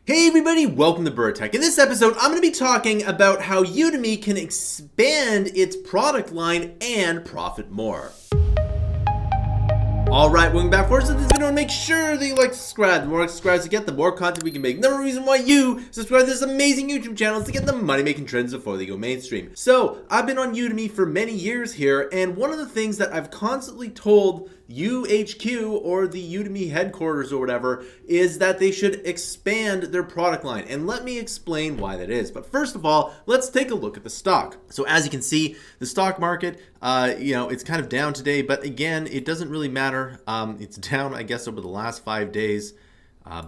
Hey everybody, welcome to Bura. In this episode, I'm going to be talking about how Udemy can expand its product line and profit more. Alright, welcome back. First of this video, make sure that you like to subscribe. The more subscribers you get, the more content we can make. Number one reason why you subscribe to this amazing YouTube channel is to get the money-making trends before they go mainstream. So, I've been on Udemy for many years here, and one of the things that I've constantly told UHQ or the Udemy headquarters or whatever is that they should expand their product line. And let me explain why that is. But first of all, let's take a look at the stock. So as you can see, the stock market, it's kind of down today, but again, it doesn't really matter. It's down, I guess, over the last 5 days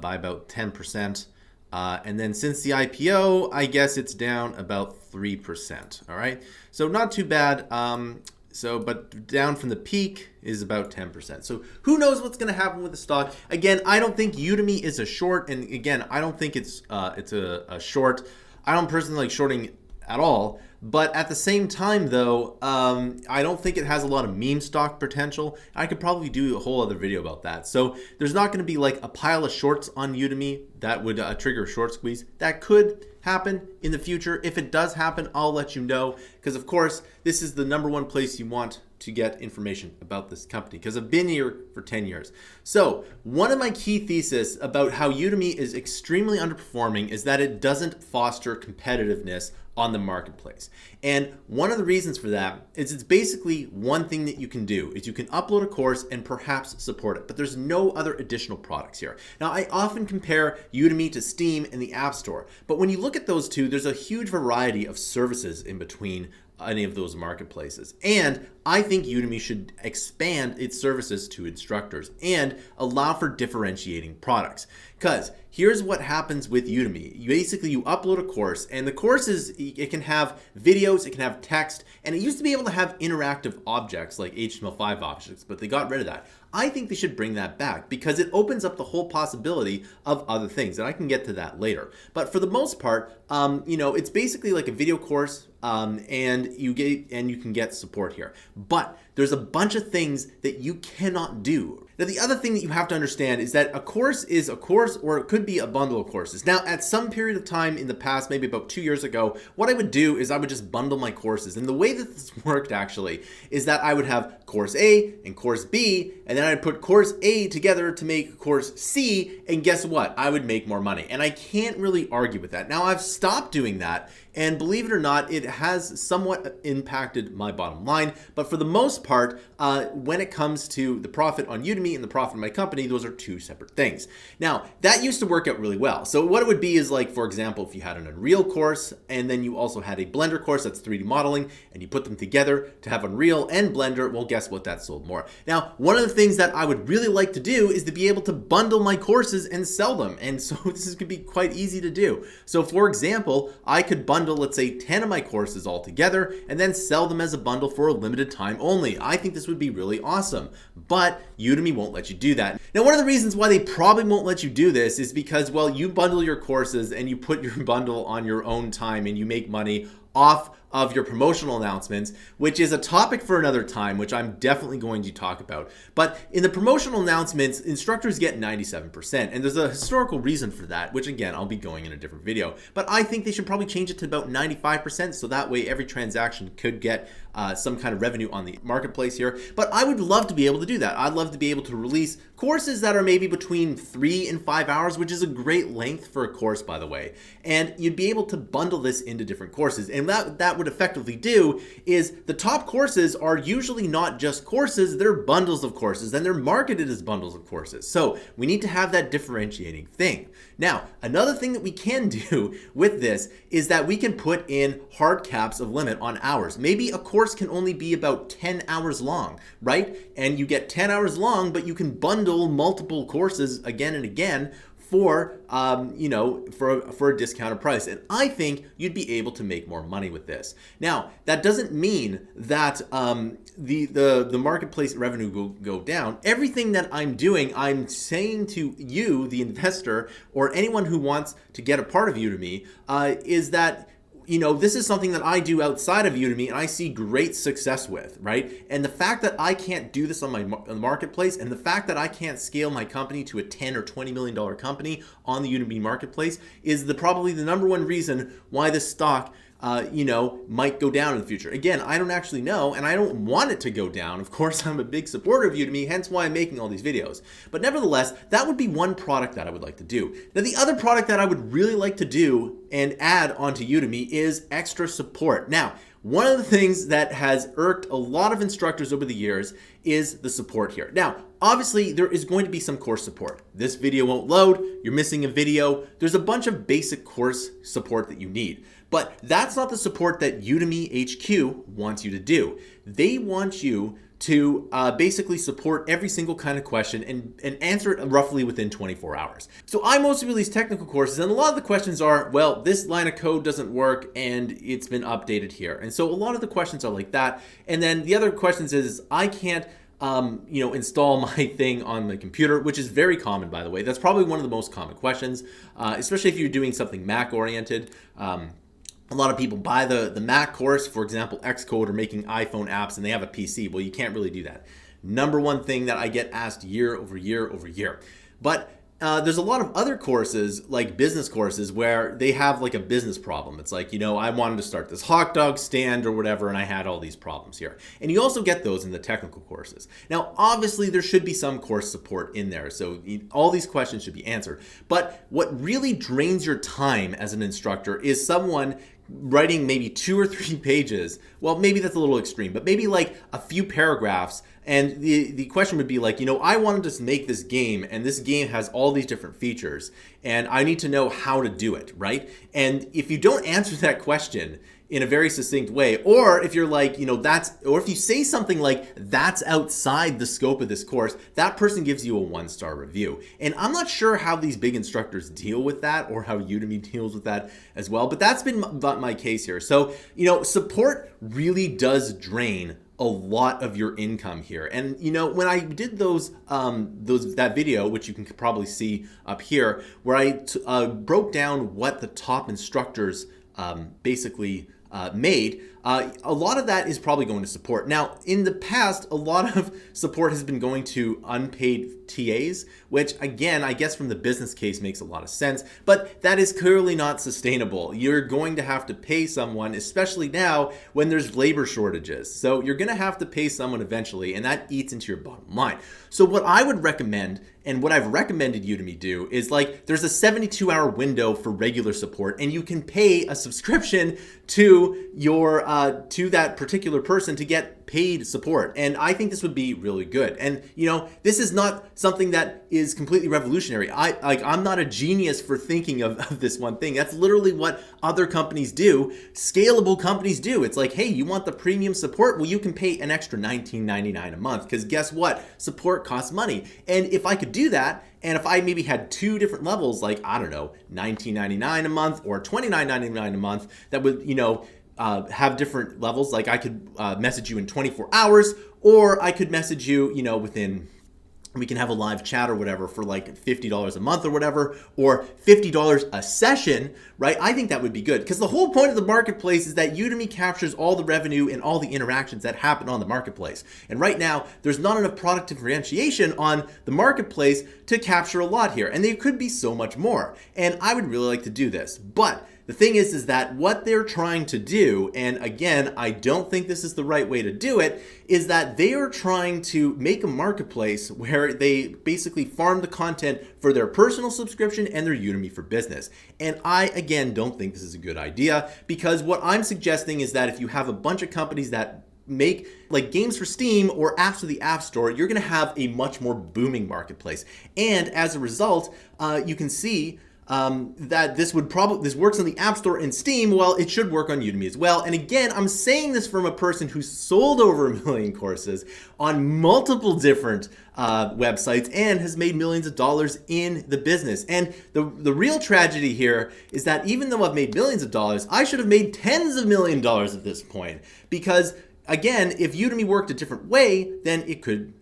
by about 10%. And then since the IPO, I guess it's down about 3%. All right. So not too bad. But down from the peak is about 10%. So who knows what's going to happen with the stock? Again, I don't think Udemy is a short, and again, I don't think it's a short. I don't personally like shorting at all. But at the same time, though, I don't think it has a lot of meme stock potential. I could probably do a whole other video about that. So there's not going to be like a pile of shorts on Udemy that would trigger a short squeeze. That could happen in the future. If it does happen, I'll let you know, because of course this is the number one place you want to get information about this company, because I've been here for 10 years. So one of my key theses about how Udemy is extremely underperforming is that it doesn't foster competitiveness on the marketplace. And one of the reasons for that is it's basically one thing that you can do is you can upload a course and perhaps support it, but there's no other additional products here. Now, I often compare Udemy to Steam and the App Store, but when you look at those two, there's a huge variety of services in between any of those marketplaces. And I think Udemy should expand its services to instructors and allow for differentiating products. Because here's what happens with Udemy. You upload a course, and the course it can have videos, it can have text, and it used to be able to have interactive objects like HTML5 objects, but they got rid of that. I think they should bring that back because it opens up the whole possibility of other things, and I can get to that later. But for the most part, it's basically like a video course, and you can get support here. But there's a bunch of things that you cannot do. Now, the other thing that you have to understand is that a course is a course, or it could be a bundle of courses. Now, at some period of time in the past, maybe about 2 years ago, what I would do is I would just bundle my courses. And the way that this worked actually is that I would have course A and course B, and then I'd put course A together to make course C, and guess what? I would make more money. And I can't really argue with that. Now, I've stopped doing that, and believe it or not, it has somewhat impacted my bottom line. But for the most part, when it comes to the profit on Udemy and the profit of my company, those are two separate things. Now, that used to work out really well. So what it would be is like, for example, if you had an Unreal course, and then you also had a Blender course, that's 3D modeling, and you put them together to have Unreal and Blender, well, guess what? That sold more. Now, one of the things that I would really like to do is to be able to bundle my courses and sell them. And so this could be quite easy to do. So for example, I could bundle, let's say, 10 of my courses all together and then sell them as a bundle for a limited time only. I think this would be really awesome, but Udemy won't let you do that. Now, one of the reasons why they probably won't let you do this is because, well, you bundle your courses and you put your bundle on your own time and you make money off of your promotional announcements, which is a topic for another time, which I'm definitely going to talk about. But in the promotional announcements, instructors get 97%, and there's a historical reason for that, which again, I'll be going in a different video. But I think they should probably change it to about 95%, so that way every transaction could get some kind of revenue on the marketplace here. But I would love to be able to do that. I'd love to be able to release courses that are maybe between 3 and 5 hours, which is a great length for a course, by the way. And you'd be able to bundle this into different courses. And that would effectively do is the top courses are usually not just courses, they're bundles of courses, and they're marketed as bundles of courses. So we need to have that differentiating thing. Now, another thing that we can do with this is that we can put in hard caps of limit on hours. Maybe a course can only be about 10 hours long, right? And you get 10 hours long, but you can bundle multiple courses again and again for a discounted price. And I think you'd be able to make more money with this. Now, that doesn't mean that the marketplace revenue will go down. Everything that I'm doing, I'm saying to you, the investor, or anyone who wants to get a part of Udemy, is that this is something that I do outside of Udemy and I see great success with, right? And the fact that I can't do this on my marketplace, and the fact that I can't scale my company to a $10 or $20 million company on the Udemy marketplace is probably the number one reason why this stock might go down in the future. Again, I don't actually know, and I don't want it to go down. Of course, I'm a big supporter of Udemy, hence why I'm making all these videos. But nevertheless, that would be one product that I would like to do. Now, the other product that I would really like to do and add onto Udemy is extra support. Now, one of the things that has irked a lot of instructors over the years is the support here. Now, obviously, there is going to be some course support. This video won't load, you're missing a video. There's a bunch of basic course support that you need. But that's not the support that Udemy HQ wants you to do. They want you to basically support every single kind of question and answer it roughly within 24 hours. So I mostly release technical courses, and a lot of the questions are, well, this line of code doesn't work and it's been updated here. And so a lot of the questions are like that. And then the other questions is, I can't install my thing on my computer, which is very common, by the way. That's probably one of the most common questions, especially if you're doing something Mac oriented. A lot of people buy the Mac course, for example, Xcode, or making iPhone apps, and they have a PC. Well, you can't really do that. Number one thing that I get asked year over year over year. But there's a lot of other courses, like business courses, where they have like a business problem. It's like, I wanted to start this hot dog stand or whatever, and I had all these problems here. And you also get those in the technical courses. Now, obviously, there should be some course support in there, so all these questions should be answered. But what really drains your time as an instructor is someone writing maybe 2 or 3 pages. Well, maybe that's a little extreme, but maybe like a few paragraphs. And the question would be like, I wanted to make this game, and this game has all these different features, and I need to know how to do it, right? And if you don't answer that question in a very succinct way, or if you're like, or if you say something like, that's outside the scope of this course, that person gives you a 1-star review. And I'm not sure how these big instructors deal with that, or how Udemy deals with that as well, but that's been my case here. So, support really does drain a lot of your income here. And when I did that video, which you can probably see up here, where I broke down what the top instructors basically made, a lot of that is probably going to support. Now, in the past, a lot of support has been going to unpaid TAs, which again, I guess from the business case makes a lot of sense, but that is clearly not sustainable. You're going to have to pay someone, especially now when there's labor shortages. So you're going to have to pay someone eventually, and that eats into your bottom line. So what I would recommend, and what I've recommended Udemy do, is like there's a 72-hour window for regular support, and you can pay a subscription to your to that particular person to get paid support. And I think this would be really good. And this is not something that is completely revolutionary. I'm not a genius for thinking of this one thing. That's literally what other companies do. Scalable companies do. It's like, hey, you want the premium support? Well, you can pay an extra $19.99 a month, because guess what? Support costs money. And if I could do that, and if I maybe had 2 different levels, like, I don't know, $19.99 a month or $29.99 a month, that would, have different levels. Like I could message you in 24 hours, or I could message you, within, we can have a live chat or whatever for like $50 a month or whatever, or $50 a session, right? I think that would be good, because the whole point of the marketplace is that Udemy captures all the revenue and all the interactions that happen on the marketplace. And right now, there's not enough product differentiation on the marketplace to capture a lot here. And there could be so much more. And I would really like to do this. But the thing is that what they're trying to do, and again, I don't think this is the right way to do it, is that they are trying to make a marketplace where they basically farm the content for their personal subscription and their Udemy for business. And I, again, don't think this is a good idea, because what I'm suggesting is that if you have a bunch of companies that make like games for Steam or apps for the App Store, you're going to have a much more booming marketplace. And as a result, you can see that this works on the App Store and Steam. Well, it should work on Udemy as well. And again, I'm saying this from a person who's sold over 1 million courses on multiple different websites and has made millions of dollars in the business. And the real tragedy here is that even though I've made millions of dollars, I should have made tens of millions of dollars at this point. Because again, if Udemy worked a different way, then it could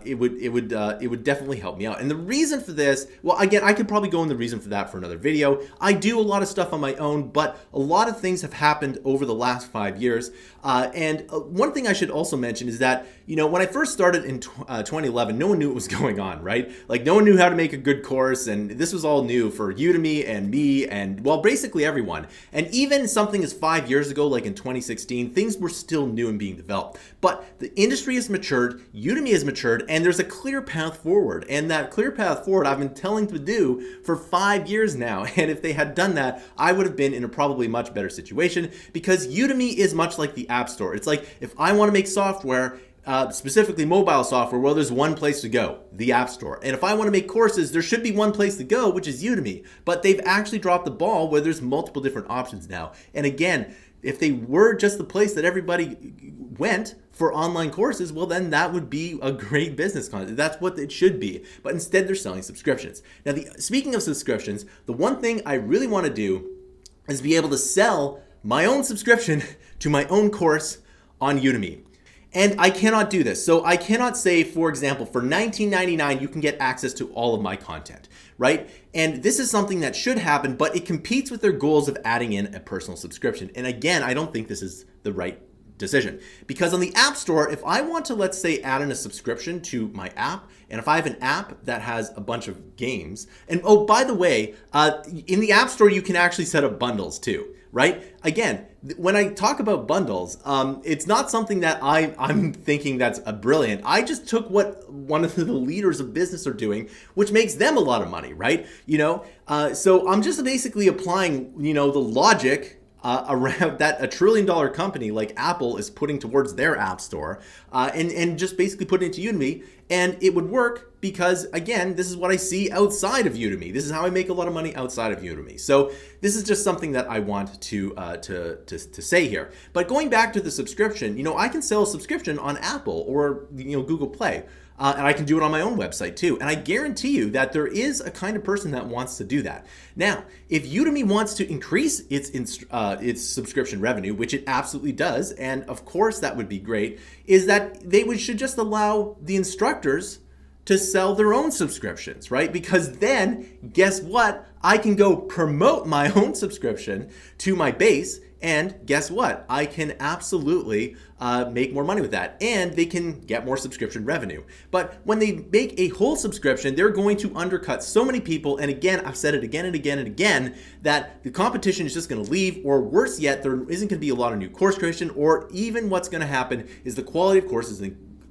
it would definitely help me out. And the reason for this, well, again, I could probably go in the reason for that for another video. I do a lot of stuff on my own, but a lot of things have happened over the last 5 years. And one thing I should also mention is that, you know, when I first started in 2011, no one knew what was going on, right? Like, no one knew how to make a good course, and this was all new for Udemy and me and, well, basically everyone. And even something as 5 years ago, like in 2016, things were still new and being developed. But the industry has matured, Udemy has matured, and there's a clear path forward. And that clear path forward I've been telling to do for 5 years now. And if they had done that, I would have been in a probably much better situation, because Udemy is much like the App Store. It's like, if I want to make software, specifically mobile software, well, there's one place to go, the App Store. And if I want to make courses, there should be one place to go, which is Udemy. But they've actually dropped the ball where there's multiple different options now. And again, if they were just the place that everybody went for online courses, well, then that would be a great business concept. That's what it should be. But instead, they're selling subscriptions. Now, speaking of subscriptions, the one thing I really want to do is be able to sell my own subscription to my own course on Udemy. And I cannot do this. So I cannot say, for example, for $19.99, you can get access to all of my content, right? And this is something that should happen, but it competes with their goals of adding in a personal subscription. And again, I don't think this is the right decision, because on the App Store, if I want to, let's say, add in a subscription to my app, and if I have an app that has a bunch of games, and oh, by the way, in the App Store, you can actually set up bundles too, right? Again, when I talk about bundles, it's not something that I'm thinking that's brilliant. I just took what one of the leaders of business are doing, which makes them a lot of money, right? You know, so I'm just basically applying, you know, the logic around that a $1 trillion company like Apple is putting towards their app store, and just basically putting it to Udemy, and it would work because, again, this is what I see outside of Udemy. This is how I make a lot of money outside of Udemy. So this is just something that I want to say here. But going back to the subscription, you know, I can sell a subscription on Apple or, you know, Google Play. And I can do it on my own website too. And I guarantee you that there is a kind of person that wants to do that. Now, if Udemy wants to increase its subscription revenue, which it absolutely does, and of course that would be great, is that they should just allow the instructors to sell their own subscriptions, right? Because then, guess what? I can go promote my own subscription to my base, and guess what? I can absolutely make more money with that, and they can get more subscription revenue. But when they make a whole subscription, they're going to undercut so many people. And again, I've said it again and again and again, that the competition is just going to leave, or worse yet, there isn't going to be a lot of new course creation, or even what's going to happen is the quality of courses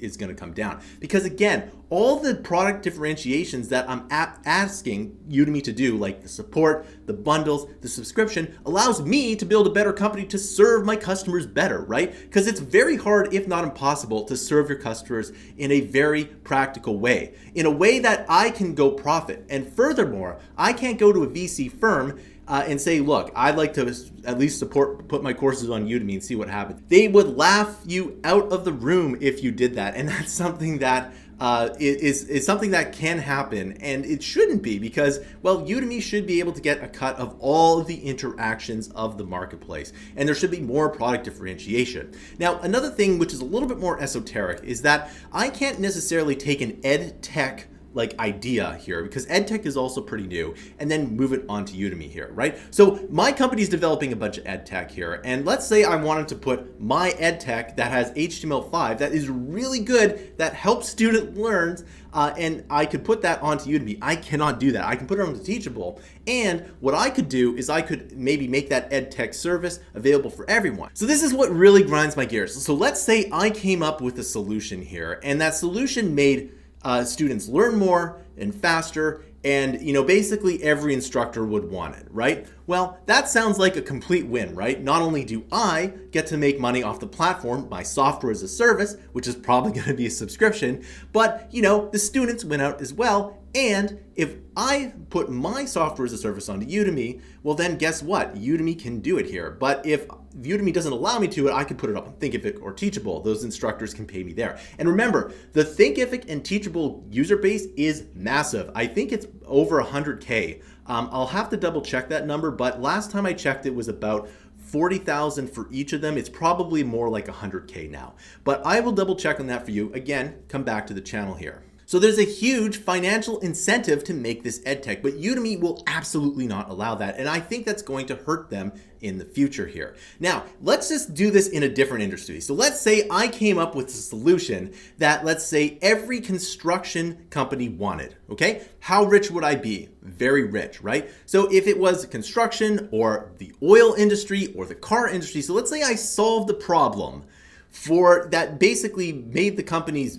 is going to come down. Because again, all the product differentiations that I'm asking Udemy to do, like the support, the bundles, the subscription, allows me to build a better company to serve my customers better, right? Because it's very hard, if not impossible, to serve your customers in a very practical way, in a way that I can go profit. And furthermore, I can't go to a VC firm and say, look, I'd like to at least put my courses on Udemy and see what happens. They would laugh you out of the room if you did that. And that's something that is something that can happen, and it shouldn't be, because, well, Udemy should be able to get a cut of all of the interactions of the marketplace, and there should be more product differentiation. Now, another thing which is a little bit more esoteric is that I can't necessarily take an ed tech like idea here, because EdTech is also pretty new, and then move it onto Udemy here, right? So my company is developing a bunch of EdTech here, and let's say I wanted to put my EdTech that has HTML5 that is really good, that helps student learns, and I could put that onto Udemy. I cannot do that. I can put it onto Teachable, and what I could do is I could maybe make that EdTech service available for everyone. So this is what really grinds my gears. So let's say I came up with a solution here, and that solution made students learn more and faster, and, you know, basically every instructor would want it, right? Well, that sounds like a complete win, right? Not only do I get to make money off the platform, my software as a service, which is probably going to be a subscription, but, you know, the students win out as well. And if I put my software as a service onto Udemy, well, then guess what? Udemy can do it here. But if Udemy doesn't allow me to, I can put it up on Thinkific or Teachable. Those instructors can pay me there. And remember, the Thinkific and Teachable user base is massive. I think it's over 100K. I'll have to double check that number, but last time I checked, it was about 40,000 for each of them. It's probably more like 100K now, but I will double check on that for you. Again, come back to the channel here. So there's a huge financial incentive to make this edtech, but Udemy will absolutely not allow that. And I think that's going to hurt them in the future here. Now, let's just do this in a different industry. So let's say I came up with a solution that, let's say, every construction company wanted, okay? How rich would I be? Very rich, right? So if it was construction or the oil industry or the car industry, so let's say I solved the problem for that, basically made the companies,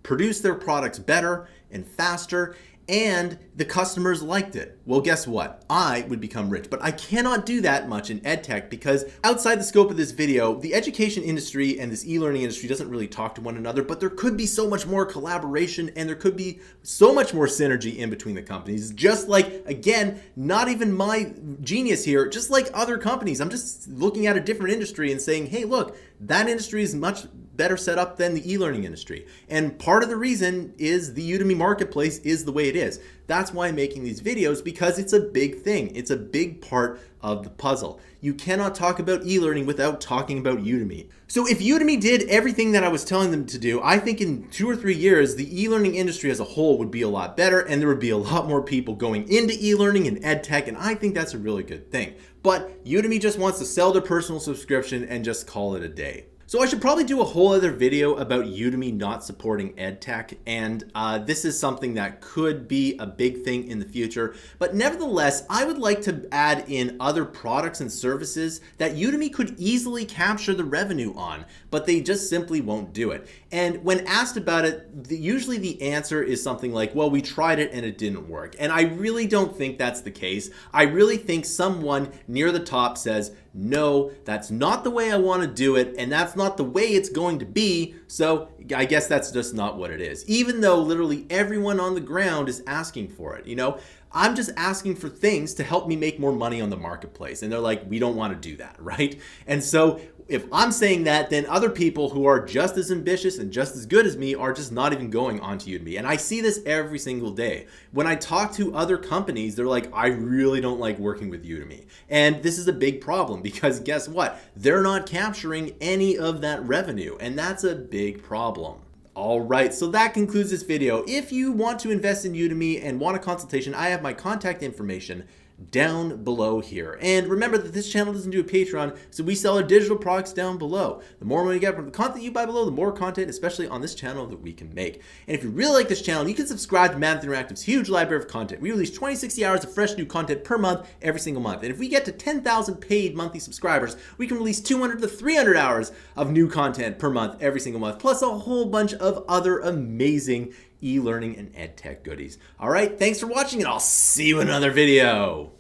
produce their products better and faster, and the customers liked it. Well, guess what? I would become rich, but I cannot do that much in edtech because outside the scope of this video, the education industry and this e-learning industry doesn't really talk to one another, but there could be so much more collaboration and there could be so much more synergy in between the companies. Just like, again, not even my genius here, just like other companies. I'm just looking at a different industry and saying, hey, look, that industry is much better set up than the e-learning industry. And part of the reason is the Udemy marketplace is the way it is. That's why I'm making these videos, because it's a big thing. It's a big part of the puzzle. You cannot talk about e-learning without talking about Udemy. So if Udemy did everything that I was telling them to do, I think in 2 or 3 years, the e-learning industry as a whole would be a lot better and there would be a lot more people going into e-learning and edtech, and I think that's a really good thing. But Udemy just wants to sell their personal subscription and just call it a day. So I should probably do a whole other video about Udemy not supporting edtech, and this is something that could be a big thing in the future. But nevertheless, I would like to add in other products and services that Udemy could easily capture the revenue on, but they just simply won't do it. And when asked about it, usually the answer is something like, well, we tried it and it didn't work. And I really don't think that's the case. I really think someone near the top says, no, that's not the way I want to do it, and that's not the way it's going to be, so I guess that's just not what it is. Even though literally everyone on the ground is asking for it, I'm just asking for things to help me make more money on the marketplace, and they're like, we don't want to do that, right? And so if I'm saying that, then other people who are just as ambitious and just as good as me are just not even going onto Udemy. And I see this every single day. When I talk to other companies, they're like, I really don't like working with Udemy. And this is a big problem because guess what? They're not capturing any of that revenue, and that's a big problem. All right, so that concludes this video. If you want to invest in Udemy and want a consultation, I have my contact information down below here. And remember that this channel doesn't do a Patreon, so we sell our digital products down below. The more money you get from the content you buy below, the more content, especially on this channel, that we can make. And if you really like this channel, you can subscribe to Mammoth Interactive's huge library of content. We release 20-60 hours of fresh new content per month, every single month. And if we get to 10,000 paid monthly subscribers, we can release 200 to 300 hours of new content per month, every single month, plus a whole bunch of other amazing e-learning and edtech goodies. All right, thanks for watching, and I'll see you in another video.